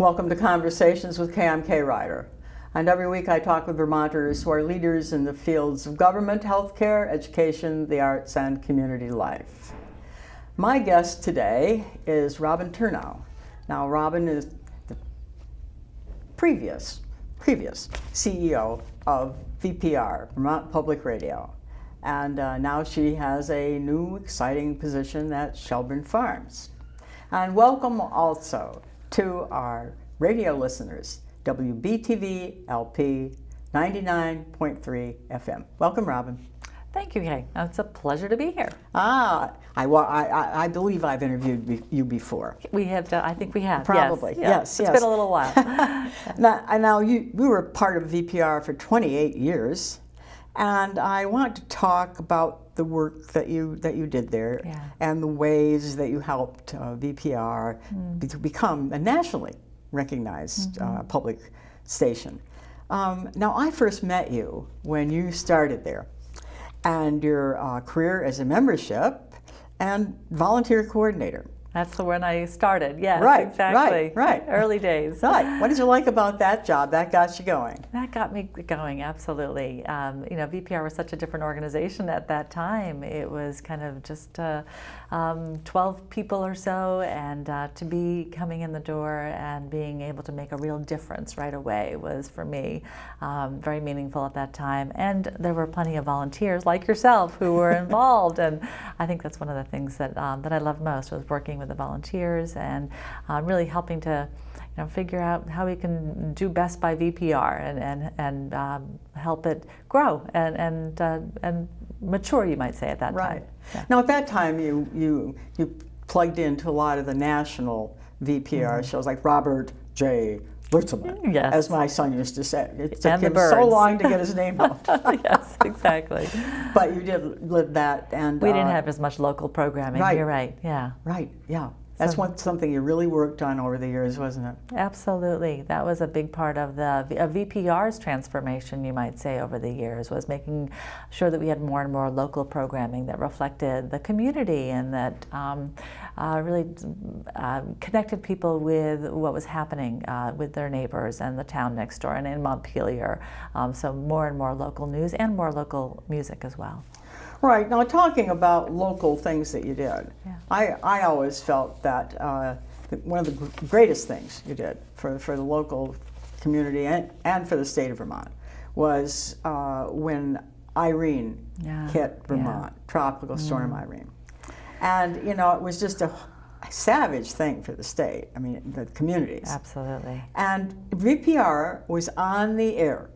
Welcome to Conversations with Kay. I'm Kay Ryder. And every week I talk with Vermonters who are leaders in the fields of government, healthcare, education, the arts, and community life. My guest today is Robin Turnau. Now, Robin is the previous CEO of VPR, Vermont Public Radio. And now she has a new exciting position at Shelburne Farms. And welcome also to our radio listeners, WBTV LP 99.3 FM. Welcome, Robin. Thank you, Kay. It's a pleasure to be here. I believe I've interviewed you before. We have. I think we have. Probably. Yes. It's been a little while. Now we were part of VPR for 28 years, and I want to talk about the work that you did there, and the ways that you helped VPR to become a nationally recognized public station. Now, I first met you when you started there, and your career as a membership and volunteer coordinator. That's when I started, yes, right, exactly. Right. Early days. Right. What did you like about that job? That got you going. That got me going, absolutely. VPR was such a different organization at that time. It was kind of just 12 people or so, and to be coming in the door and being able to make a real difference right away was, for me, very meaningful at that time. And there were plenty of volunteers like yourself who were involved, and I think that's one of the things that I loved most, was working with the volunteers and really helping to figure out how we can do best by VPR and help it grow and mature, you might say, at that time. Yeah. Now, at that time, you plugged into a lot of the national VPR shows, like Robert J. Lutzelman, as my son used to say. It took him so long to get his name out. Yes, exactly. But you did live that, and we didn't have as much local programming. Right. You're right. Yeah. Right. Yeah. That's something you really worked on over the years, wasn't it? Absolutely. That was a big part of VPR's transformation, you might say, over the years, was making sure that we had more and more local programming that reflected the community and that really connected people with what was happening with their neighbors and the town next door and in Montpelier. So more and more local news and more local music as well. Right. Now, talking about local things that you did, I always felt that one of the greatest things you did for the local community and for the state of Vermont was when Irene hit Vermont, Tropical Storm Irene. And, it was just a savage thing for the state, the communities. Absolutely. And VPR was on the air,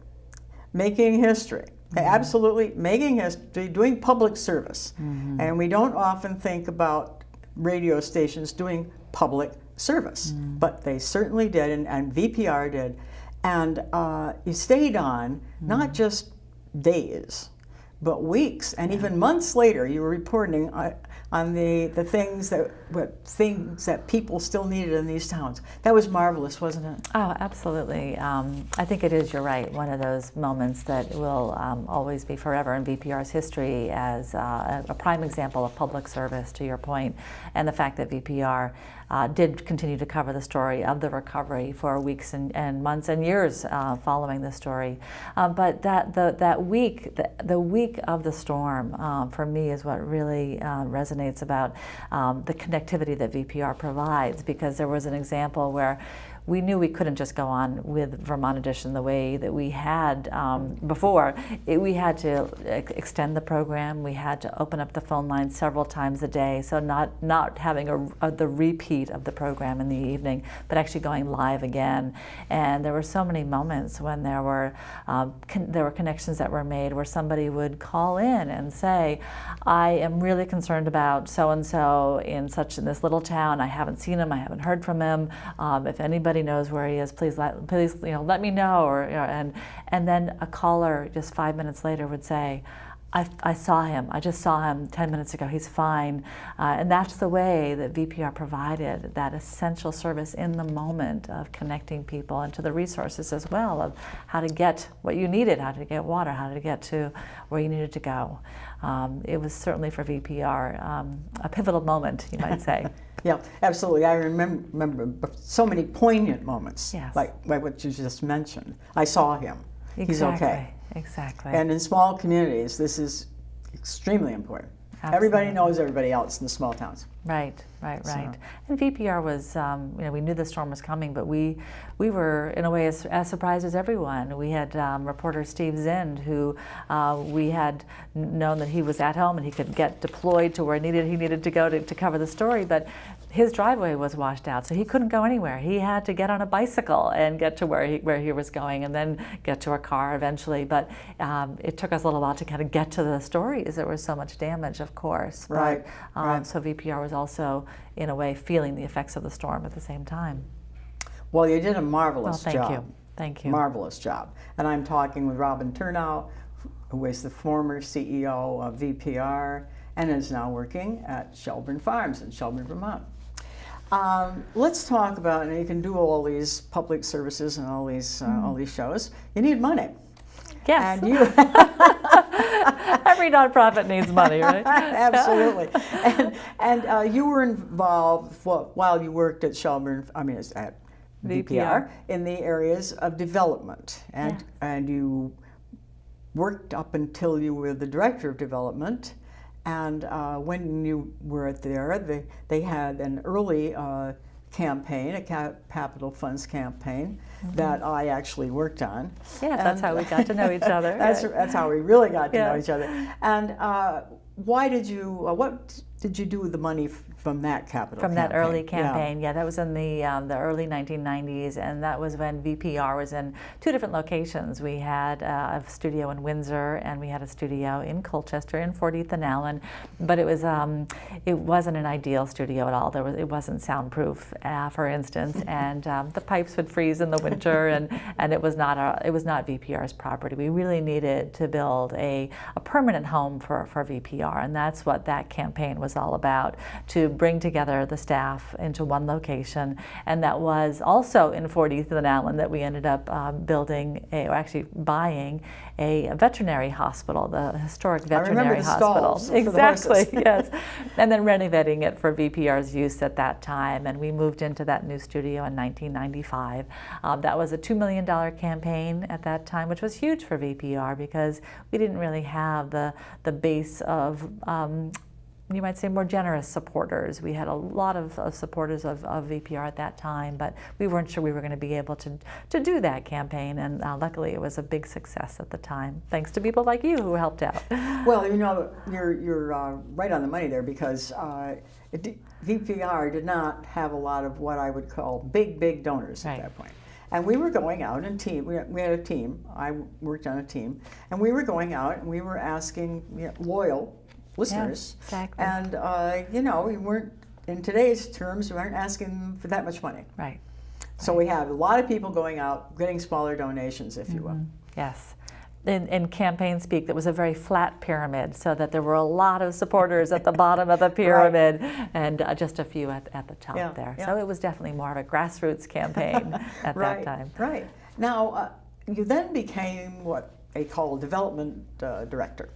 making history. Absolutely making history, doing public service. And we don't often think about radio stations doing public service, but they certainly did, and VPR did. And you stayed on not just days, but weeks, and even months later you were reporting on the things that people still needed in these towns. That was marvelous, wasn't it? Oh, absolutely. I think it is, you're right, one of those moments that will always be forever in VPR's history as a prime example of public service, to your point, and the fact that VPR did continue to cover the story of the recovery for weeks and months and years following the story. But that week, the week of the storm, for me, is what really resonates about the connectivity that VPR provides, because there was an example where we knew we couldn't just go on with Vermont Edition the way that we had before. We had to extend the program. We had to open up the phone line several times a day, so not having the repeat of the program in the evening, but actually going live again. And there were so many moments when there were connections that were made where somebody would call in and say, I am really concerned about so-and-so in this little town. I haven't seen him. I haven't heard from him. If anybody knows where he is, please let me know. And then a caller just 5 minutes later would say, I saw him. I just saw him 10 minutes ago. He's fine. And that's the way that VPR provided that essential service in the moment of connecting people and to the resources as well of how to get what you needed, how to get water, how to get to where you needed to go. It was certainly for VPR a pivotal moment, you might say. Yeah, absolutely. I remember so many poignant moments, Yes. like what you just mentioned. I saw him. He's okay. Exactly. And in small communities, this is extremely important. Everybody knows everybody else in the small towns. Right. And VPR was, we knew the storm was coming, but we were in a way as surprised as everyone. We had reporter Steve Zind, who we had known that he was at home and he could get deployed to where he needed to go to cover the story, but his driveway was washed out, so he couldn't go anywhere. He had to get on a bicycle and get to where he was going, and then get to a car eventually. But it took us a little while to kind of get to the stories. There was so much damage, of course. Right. But, so VPR was also, in a way, feeling the effects of the storm at the same time. Well, you did a marvelous job. Thank you. Marvelous job. And I'm talking with Robin Turnau, who is the former CEO of VPR and is now working at Shelburne Farms in Shelburne, Vermont. Let's talk about, and you can do all these public services and all these shows. You need money. Yes. And you every nonprofit needs money, right? Absolutely. And you were involved while you worked at Shelburne. At VPR in the areas of development, and you worked up until you were the director of development. And when you were there, they had an early campaign, a capital funds campaign that I actually worked on. Yeah, that's how we got to know each other. That's how we really got to know each other. And what did you do with the money from that capital from campaign? That early campaign? Yeah, that was in the early 1990s, and that was when VPR was in two different locations. We had a studio in Windsor, and we had a studio in Colchester, in 40th and Allen. But it wasn't an ideal studio at all. It wasn't soundproof, for instance, and the pipes would freeze in the winter, and it was not VPR's property. We really needed to build a permanent home for VPR, and that's what that campaign was all about, to bring together the staff into one location. And that was also in 40th and Allen that we ended up buying a veterinary hospital, the historic veterinary hospital. Stalls exactly, yes. And then renovating it for VPR's use at that time. And we moved into that new studio in 1995. That was a $2 million campaign at that time, which was huge for VPR because we didn't really have the base of you might say more generous supporters. We had a lot of supporters of VPR at that time, but we weren't sure we were going to be able to do that campaign, and luckily it was a big success at the time, thanks to people like you who helped out. Well, you're right on the money there, because VPR did not have a lot of what I would call big donors at that point. And we were going out in team. We had a team. I worked on a team, and we were going out and we were asking loyal listeners. Yeah, exactly. And we weren't, in today's terms, we weren't asking for that much money. Right. So we had a lot of people going out, getting smaller donations, if you will. Yes. In campaign speak, that was a very flat pyramid, so that there were a lot of supporters at the bottom of the pyramid, and just a few at the top there. Yeah. So it was definitely more of a grassroots campaign at that time. Right. Now, you then became what they call development director.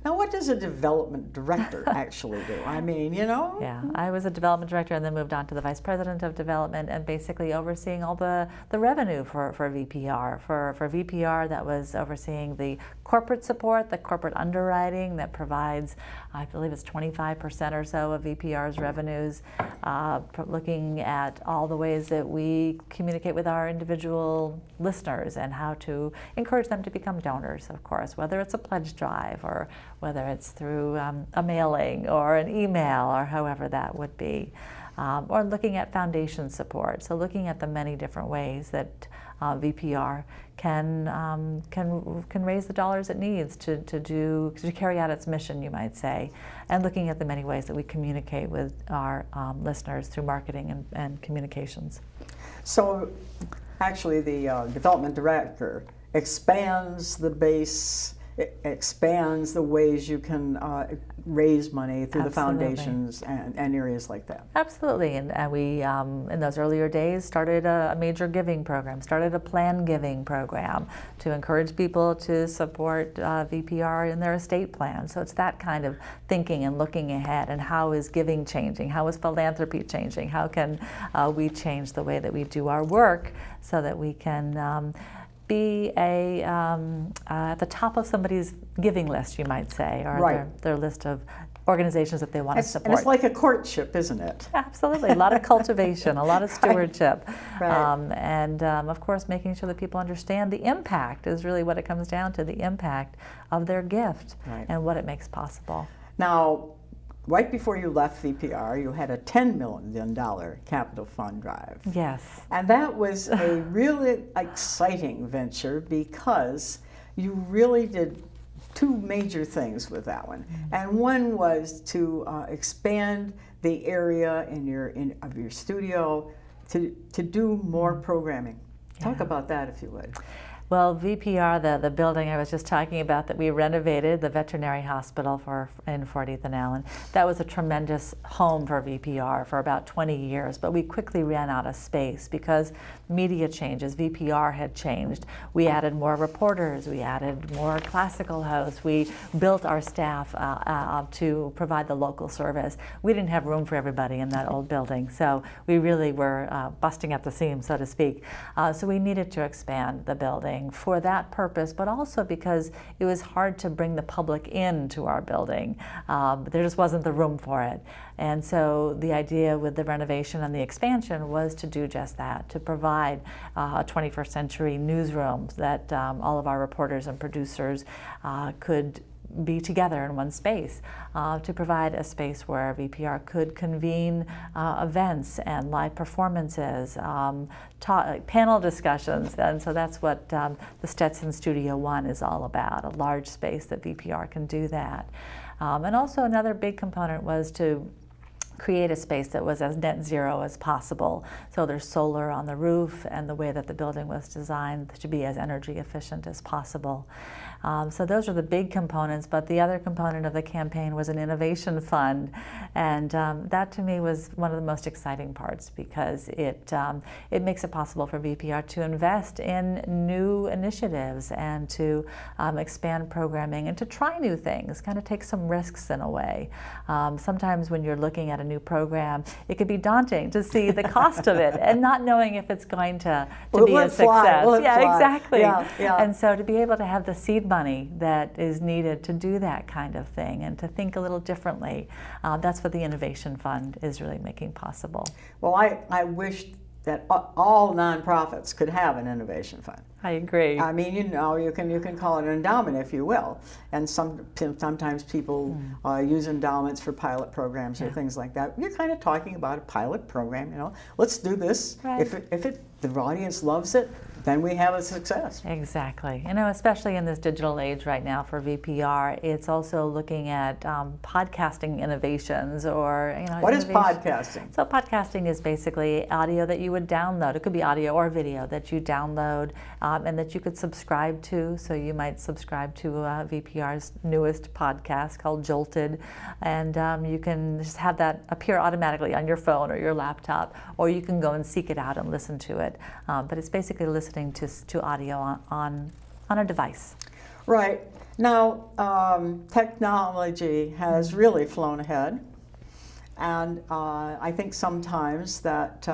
Now, what does a development director actually do? Yeah, I was a development director and then moved on to the vice president of development, and basically overseeing all the revenue for VPR. For VPR, that was overseeing the corporate support, the corporate underwriting that provides, I believe it's 25% or so of VPR's revenues, looking at all the ways that we communicate with our individual listeners and how to encourage them to become donors, of course, whether it's a pledge drive or whether it's through a mailing or an email or however that would be, or looking at foundation support. So looking at the many different ways that VPR can raise the dollars it needs to carry out its mission, you might say, and looking at the many ways that we communicate with our listeners through marketing and communications. So actually the development director expands the base it expands the ways you can raise money through the Absolutely. foundations and areas like that. Absolutely, and we, in those earlier days, started a major giving program, started a plan giving program to encourage people to support VPR in their estate plan. So it's that kind of thinking and looking ahead, and how is giving changing? How is philanthropy changing? How can we change the way that we do our work so that we can be at the top of somebody's giving list, you might say, or Right. their list of organizations that they want to support. And it's like a courtship, isn't it? Absolutely, a lot of cultivation, a lot of stewardship, Right. and of course making sure that people understand the impact is really what it comes down to, the impact of their gift Right. and what it makes possible. Now, right before you left VPR, you had a $10 million capital fund drive. Yes. And that was a really exciting venture because you really did two major things with that one. And one was to expand the area of your studio to do more programming. Talk about that, if you would. Well, VPR, the building I was just talking about that we renovated, the veterinary hospital in 40th and Allen, that was a tremendous home for VPR for about 20 years, but we quickly ran out of space because media changes, VPR had changed. We added more reporters, we added more classical hosts, we built our staff to provide the local service. We didn't have room for everybody in that old building, so we really were busting at the seams, so to speak. So we needed to expand the building for that purpose, but also because it was hard to bring the public into our building. There just wasn't the room for it. And so the idea with the renovation and the expansion was to do just that, to provide a 21st century newsroom that all of our reporters and producers could be together in one space, to provide a space where VPR could convene events and live performances, panel discussions, and so that's what the Stetson Studio 1 is all about, a large space that VPR can do that. And also another big component was to create a space that was as net zero as possible. So there's solar on the roof, and the way that the building was designed to be as energy efficient as possible. So those are the big components, but the other component of the campaign was an innovation fund, and that to me was one of the most exciting parts because it makes it possible for VPR to invest in new initiatives and to expand programming and to try new things, kind of take some risks in a way. Sometimes when you're looking at a new program, it could be daunting to see the cost of it and not knowing if it's going to be a success. Yeah, exactly. Yeah. And so to be able to have the seed money that is needed to do that kind of thing and to think a little differently, that's what the Innovation Fund is really making possible. Well, I wish that all nonprofits could have an innovation fund. I agree. I mean, you can call it an endowment if you will, and sometimes people use endowments for pilot programs or things like that. You're kind of talking about a pilot program, Let's do this. Right. If the audience loves it, then we have a success. Exactly. Especially in this digital age right now for VPR, it's also looking at podcasting innovations or, What is podcasting? So podcasting is basically audio that you would download. It could be audio or video that you download and that you could subscribe to. So you might subscribe to VPR's newest podcast called Jolted, and you can just have that appear automatically on your phone or your laptop, or you can go and seek it out and listen to it. But it's basically listening to audio on a device. Right. Now, technology has really flown ahead, and I think sometimes that,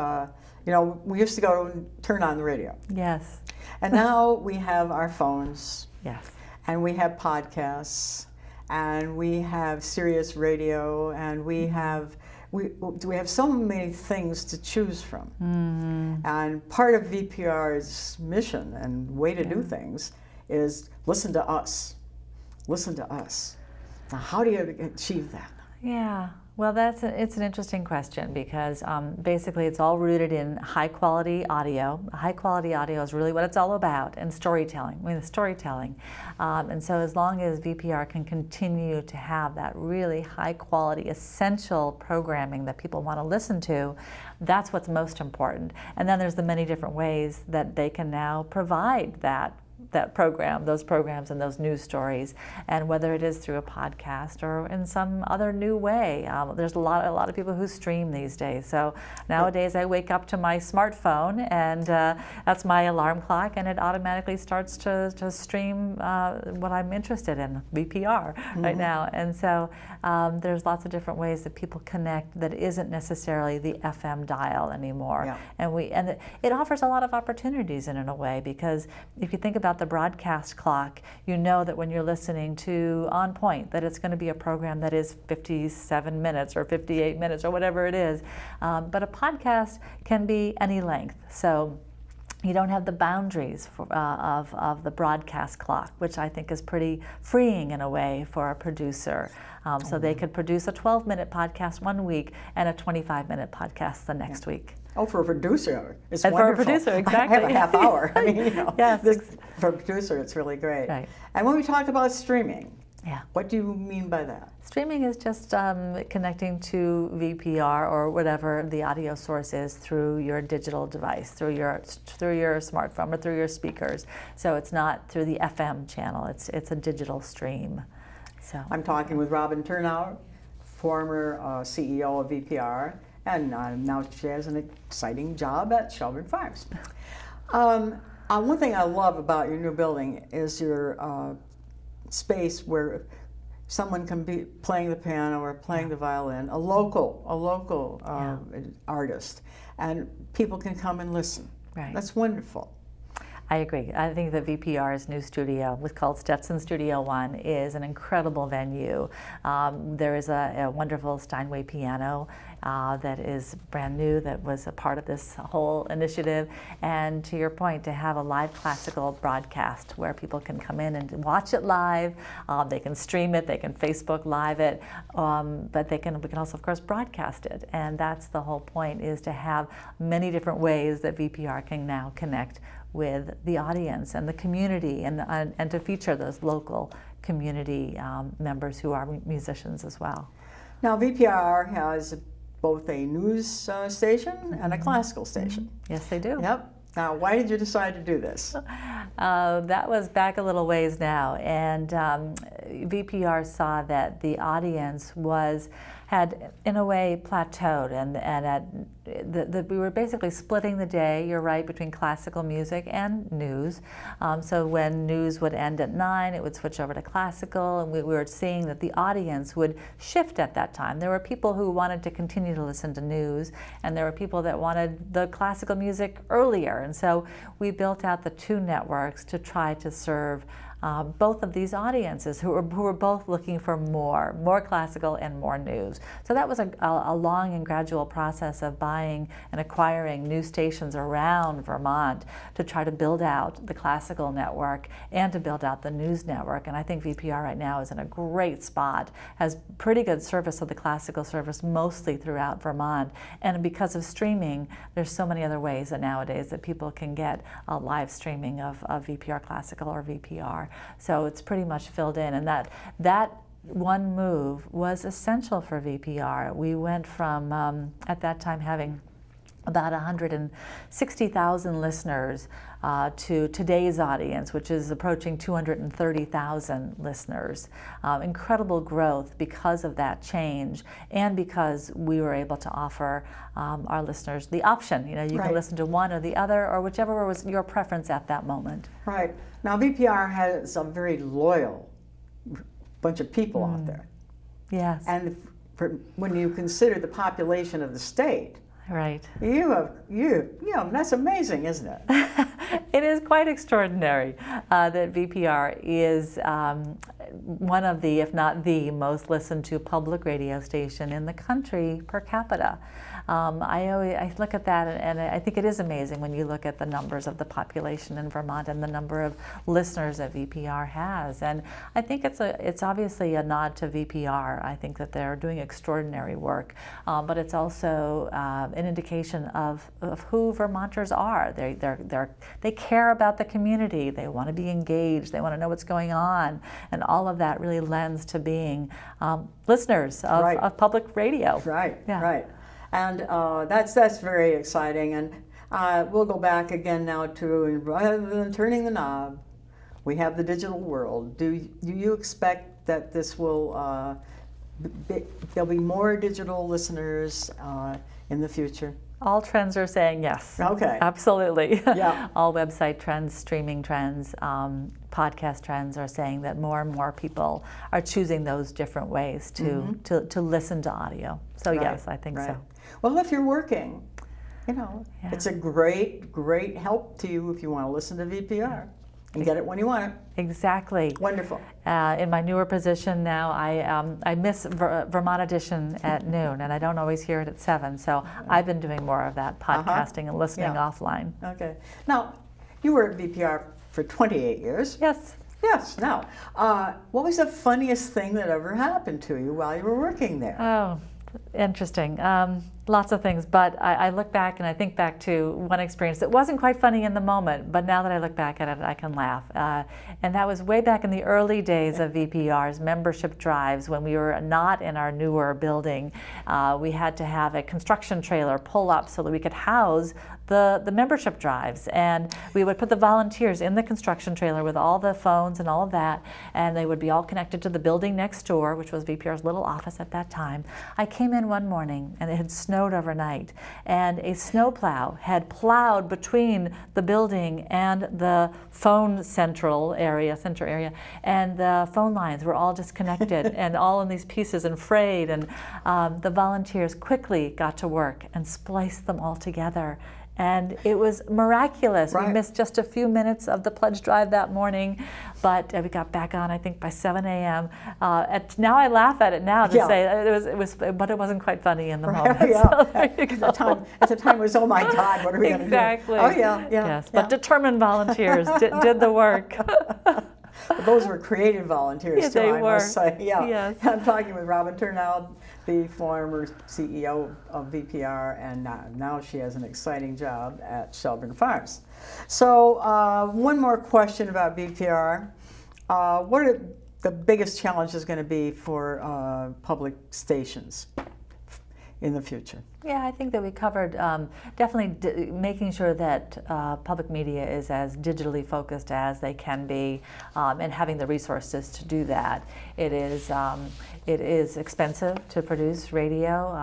we used to go and turn on the radio. Yes. And now we have our phones. Yes. And we have podcasts, and we have Sirius Radio, and we have so many things to choose from. Mm-hmm. And part of VPR's mission and way to do things is listen to us. Listen to us. Now, how do you achieve that? Yeah. Well, it's an interesting question because basically it's all rooted in high quality audio. High quality audio is really what it's all about, and storytelling. And so as long as VPR can continue to have that really high quality, essential programming that people want to listen to, that's what's most important. And then there's the many different ways that they can now provide that those programs and those news stories, and whether it is through a podcast or in some other new way. There's a lot of people who stream these days. So nowadays I wake up to my smartphone, and that's my alarm clock, and it automatically starts to stream what I'm interested in, VPR right now. And so there's lots of different ways that people connect that isn't necessarily the FM dial anymore. Yeah. And it offers a lot of opportunities in a way, because if you think about the broadcast clock, you know that when you're listening to On Point, that it's going to be a program that is 57 minutes or 58 minutes or whatever it is. But a podcast can be any length. So you don't have the boundaries of the broadcast clock, which I think is pretty freeing in a way for a producer. So they could produce a 12-minute podcast one week and a 25-minute podcast the next week. Oh, for a producer, it's and wonderful. For a producer, exactly. I have a half hour. I mean, Yes. For a producer, it's really great. Right. And when we talk about streaming, yeah. What do you mean by that? Streaming is just connecting to VPR or whatever the audio source is through your digital device, through your smartphone or through your speakers. So it's not through the FM channel. It's a digital stream. So I'm talking with Robin Turnau, former CEO of VPR, and now she has an exciting job at Shelburne Farms. One thing I love about your new building is your space where someone can be playing the piano or playing the violin, a local artist, and people can come and listen. Right. That's wonderful. I agree. I think that VPR's new studio, called Stetson Studio One, is an incredible venue. There is a wonderful Steinway piano that is brand new, that was a part of this whole initiative. And to your point, to have a live classical broadcast where people can come in and watch it live, they can stream it, they can Facebook Live it, but we can also, of course, broadcast it. And that's the whole point, is to have many different ways that VPR can now connect with the audience and the community, and to feature those local community members who are musicians as well. Now, VPR has both a news station and a classical station. Yes, they do. Yep. Now, why did you decide to do this? That was back a little ways now, and VPR saw that the audience had in a way plateaued, and we were basically splitting the day, you're right, between classical music and news. So when news would end at 9, it would switch over to classical, and we were seeing that the audience would shift at that time. There were people who wanted to continue to listen to news, and there were people that wanted the classical music earlier. And so we built out the two networks to try to serve both of these audiences who were both looking for more classical and more news. So that was a long and gradual process of buying and acquiring new stations around Vermont to try to build out the classical network and to build out the news network. And I think VPR right now is in a great spot, has pretty good service of the classical service mostly throughout Vermont. And because of streaming, there's so many other ways that nowadays that people can get a live streaming of VPR Classical or VPR. So it's pretty much filled in, and that one move was essential for VPR. We went from, at that time, having about 160,000 listeners to today's audience, which is approaching 230,000 listeners. Incredible growth because of that change, and because we were able to offer our listeners the option. You Right. can listen to one or the other, or whichever was your preference at that moment. Right. Now, VPR has a very loyal bunch of people out there. Yes. And when you consider the population of the state, Right. That's amazing, isn't it? It is quite extraordinary that VPR is one of the, if not the most listened to public radio station in the country per capita. I look at that, and I think it is amazing when you look at the numbers of the population in Vermont and the number of listeners that VPR has. And I think it's obviously a nod to VPR. I think that they're doing extraordinary work, but it's also an indication of who Vermonters are. They care about the community. They want to be engaged. They want to know what's going on, and all of that really lends to being listeners of public radio. Right. Yeah. Right. And that's very exciting. And we'll go back again now to, rather than turning the knob, we have the digital world. Do you expect that this will, there'll be more digital listeners in the future? All trends are saying yes. Okay. Absolutely. Yeah. All website trends, streaming trends, podcast trends are saying that more and more people are choosing those different ways to listen to audio. So Right, yes, I think so. Well, if you're working, it's a great help to you if you want to listen to VPR and get it when you want it. Exactly. Wonderful. In my newer position now, I miss Vermont Edition at noon, and I don't always hear it at 7. So I've been doing more of that podcasting and listening offline. Okay. Now, you were at VPR for 28 years. Yes. Yes. Now, what was the funniest thing that ever happened to you while you were working there? Oh, interesting. Lots of things, but I look back and I think back to one experience that wasn't quite funny in the moment, but now that I look back at it, I can laugh. And that was way back in the early days of VPR's membership drives when we were not in our newer building. We had to have a construction trailer pull up so that we could house the membership drives, and we would put the volunteers in the construction trailer with all the phones and all of that, and they would be all connected to the building next door, which was VPR's little office at that time. I came in one morning and it had snowed overnight, and a snowplow had plowed between the building and the phone center area, and the phone lines were all disconnected and all in these pieces and frayed, and the volunteers quickly got to work and spliced them all together. And it was miraculous. Right. We missed just a few minutes of the pledge drive that morning, but we got back on, I think, by 7 a.m. Now I laugh at it now to say it was, but it wasn't quite funny in the moment. Yeah. So there you go. At the time, it was, oh my God, what are we going to do? Exactly. Oh yeah. Yes, but determined volunteers did the work. Those were creative volunteers, Yeah, too, they I were. must say. Yeah. Yes. I'm talking with Robin Turnau, the former CEO of VPR, and now she has an exciting job at Shelburne Farms. So one more question about VPR. What are the biggest challenges going to be for public stations in the future? Yeah, I think that we covered definitely making sure that public media is as digitally focused as they can be, and having the resources to do that. It is expensive to produce radio,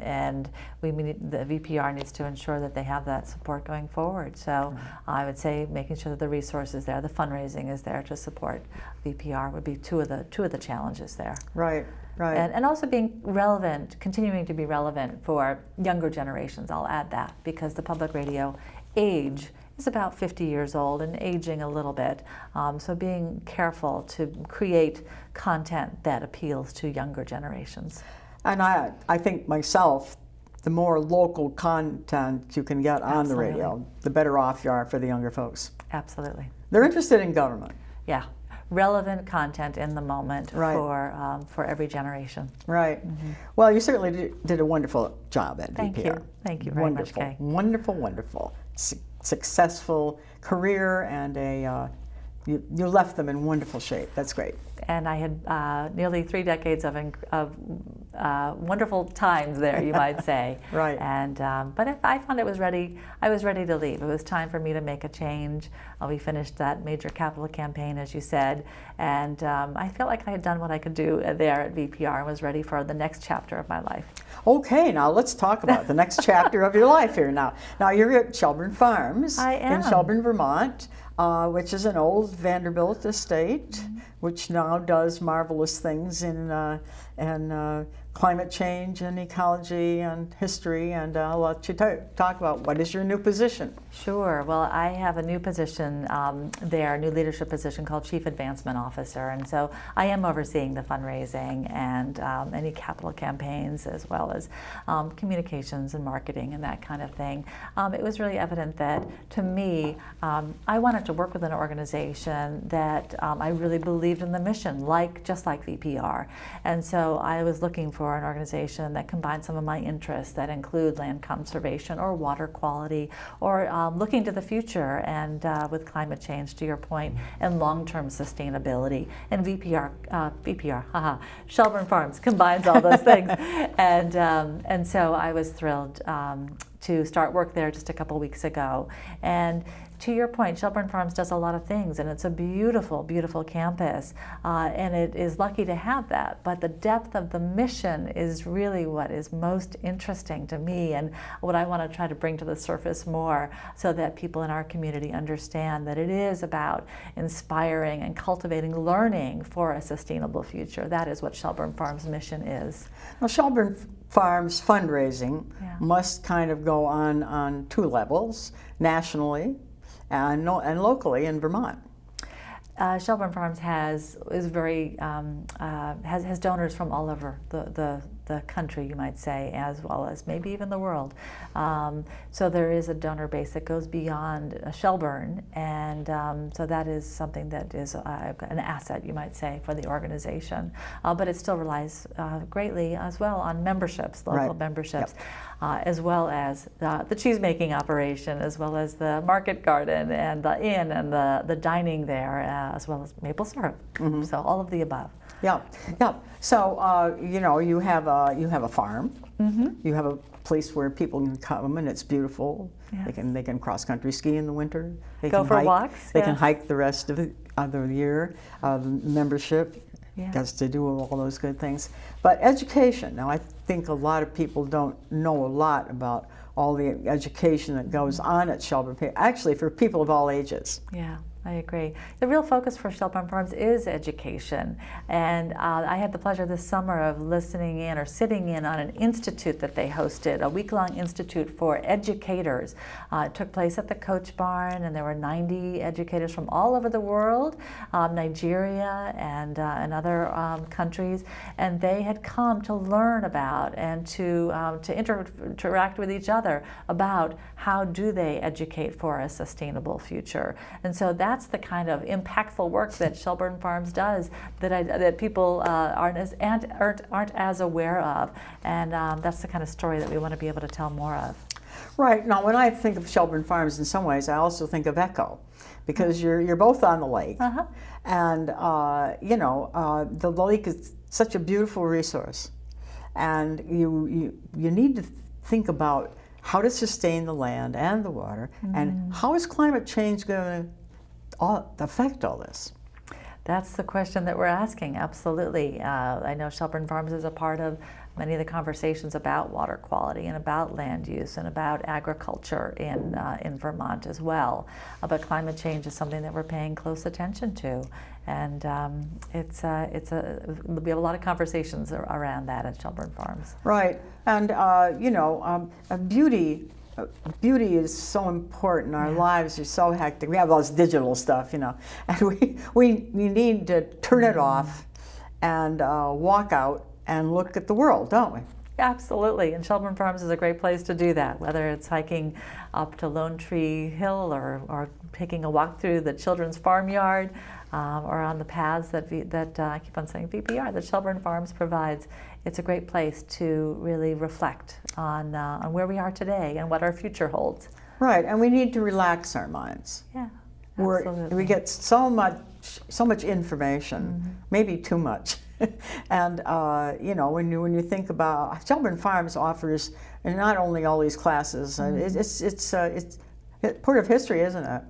and the VPR needs to ensure that they have that support going forward. So I would say making sure that the resources there, the fundraising is there to support VPR would be two of the challenges there. Right. Right. And also being relevant, continuing to be relevant for younger generations, I'll add that, because the public radio age is about 50 years old and aging a little bit. So being careful to create content that appeals to younger generations. And I think myself, the more local content you can get on the radio, the better off you are for the younger folks. Absolutely. They're interested in government. Yeah. Relevant content in the moment for every generation. Right. Well, you certainly did a wonderful job at Thank VPR. you. Thank you very much, Kay. Wonderful. Successful career, and you left them in wonderful shape. That's great. And I had nearly 3 decades of wonderful times there, you might say. Right. And but if I found I was ready to leave. It was time for me to make a change. We finished that major capital campaign, as you said, and I felt like I had done what I could do there at VPR and was ready for the next chapter of my life. Okay, now let's talk about the next chapter of your life here. Now you're at Shelburne Farms in Shelburne, Vermont, which is an old Vanderbilt estate, which now does marvelous things in climate change and ecology and history, and I'll let you talk about what is your new position. Sure. Well, I have a new position there, a new leadership position called Chief Advancement Officer, and so I am overseeing the fundraising and any capital campaigns, as well as communications and marketing and that kind of thing. It was really evident that, to me, I wanted to work with an organization that I really believed in the mission, just like VPR, and so I was looking for an organization that combines some of my interests that include land conservation or water quality or looking to the future and with climate change, to your point, and long-term sustainability. And Shelburne Farms combines all those things. And so I was thrilled to start work there just a couple weeks ago. And to your point, Shelburne Farms does a lot of things, and it's a beautiful, beautiful campus, and it is lucky to have that. But the depth of the mission is really what is most interesting to me, and what I want to try to bring to the surface more, so that people in our community understand that it is about inspiring and cultivating learning for a sustainable future. That is what Shelburne Farms' mission is. Well, Shelburne Farms fundraising must kind of go on two levels, nationally and locally in Vermont. Shelburne Farms has donors from all over the country, you might say, as well as maybe even the world. So there is a donor base that goes beyond Shelburne, and so that is something that is an asset, you might say, for the organization. But it still relies greatly as well on memberships, local memberships, as well as the cheese-making operation, as well as the market garden and the inn and the dining there, as well as maple syrup. So all of the above. Yeah. So you have a farm. You have a place where people can come, and it's beautiful. Yes. They can cross country ski in the winter. They go can for hike. Walks. They can hike the rest of the year. Membership gets to do all those good things. But education. Now, I think a lot of people don't know a lot about all the education that goes on at Shelburne. Actually, for people of all ages. Yeah. I agree. The real focus for Shelburne Farms is education, and I had the pleasure this summer of listening in or sitting in on an institute that they hosted, a week-long institute for educators. It took place at the Coach Barn, and there were 90 educators from all over the world, Nigeria and other countries, and they had come to learn about and to interact with each other about how do they educate for a sustainable future. And so that's the kind of impactful work that Shelburne Farms does that people aren't as aware of, and that's the kind of story that we want to be able to tell more of. Right. Now, when I think of Shelburne Farms, in some ways, I also think of ECHO, because you're both on the lake, and the lake is such a beautiful resource, and you need to think about how to sustain the land and the water, and how is climate change going to affect all this? That's the question that we're asking, absolutely. I know Shelburne Farms is a part of many of the conversations about water quality and about land use and about agriculture in Vermont as well. But climate change is something that we're paying close attention to, and we have a lot of conversations around that at Shelburne Farms. Right, and beauty is so important. Our lives are so hectic. We have all this digital stuff, and we need to turn it off and walk out and look at the world, don't we? Absolutely, and Shelburne Farms is a great place to do that, whether it's hiking up to Lone Tree Hill or taking a walk through the children's farmyard, or on the paths that I keep on saying VPR, that Shelburne Farms provides. It's a great place to really reflect on where we are today and what our future holds. Right, and we need to relax our minds. Yeah, absolutely. We get so much information, maybe too much. And when you think about Shelburne Farms offers, and not only all these classes, it's part of history, isn't it?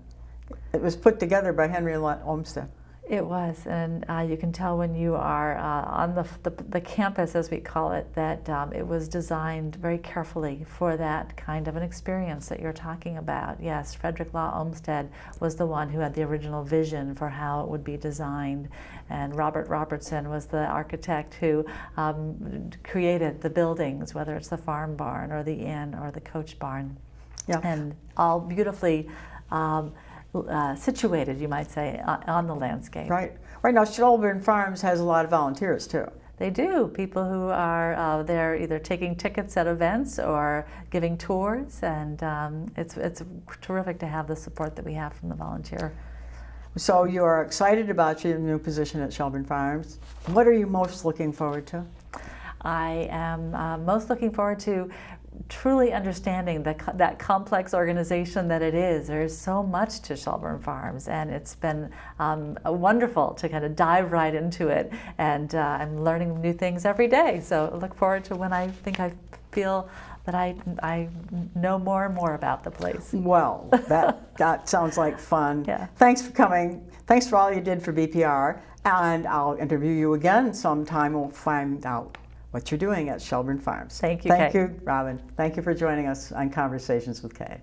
It was put together by Henry Olmsted. It was, and you can tell when you are on the campus, as we call it, that it was designed very carefully for that kind of an experience that you're talking about. Yes, Frederick Law Olmsted was the one who had the original vision for how it would be designed, and Robert Robertson was the architect who created the buildings, whether it's the farm barn or the inn or the coach barn, and all beautifully situated, you might say, on the landscape. Right. Right now, Shelburne Farms has a lot of volunteers too. They do. People who are there either taking tickets at events or giving tours, and it's terrific to have the support that we have from the volunteer. So you are excited about your new position at Shelburne Farms. What are you most looking forward to? I am most looking forward to truly understanding that complex organization that it is. There's so much to Shelburne Farms, and it's been wonderful to kind of dive right into it, and I'm learning new things every day. So I look forward to when I think I feel that I know more and more about the place. Well, that sounds like fun. Yeah. Thanks for coming. Thanks for all you did for BPR. And I'll interview you again sometime. We'll find out what you're doing at Shelburne Farms. Thank you, Thank Kay. you, Robin. Thank you for joining us on Conversations with Kay.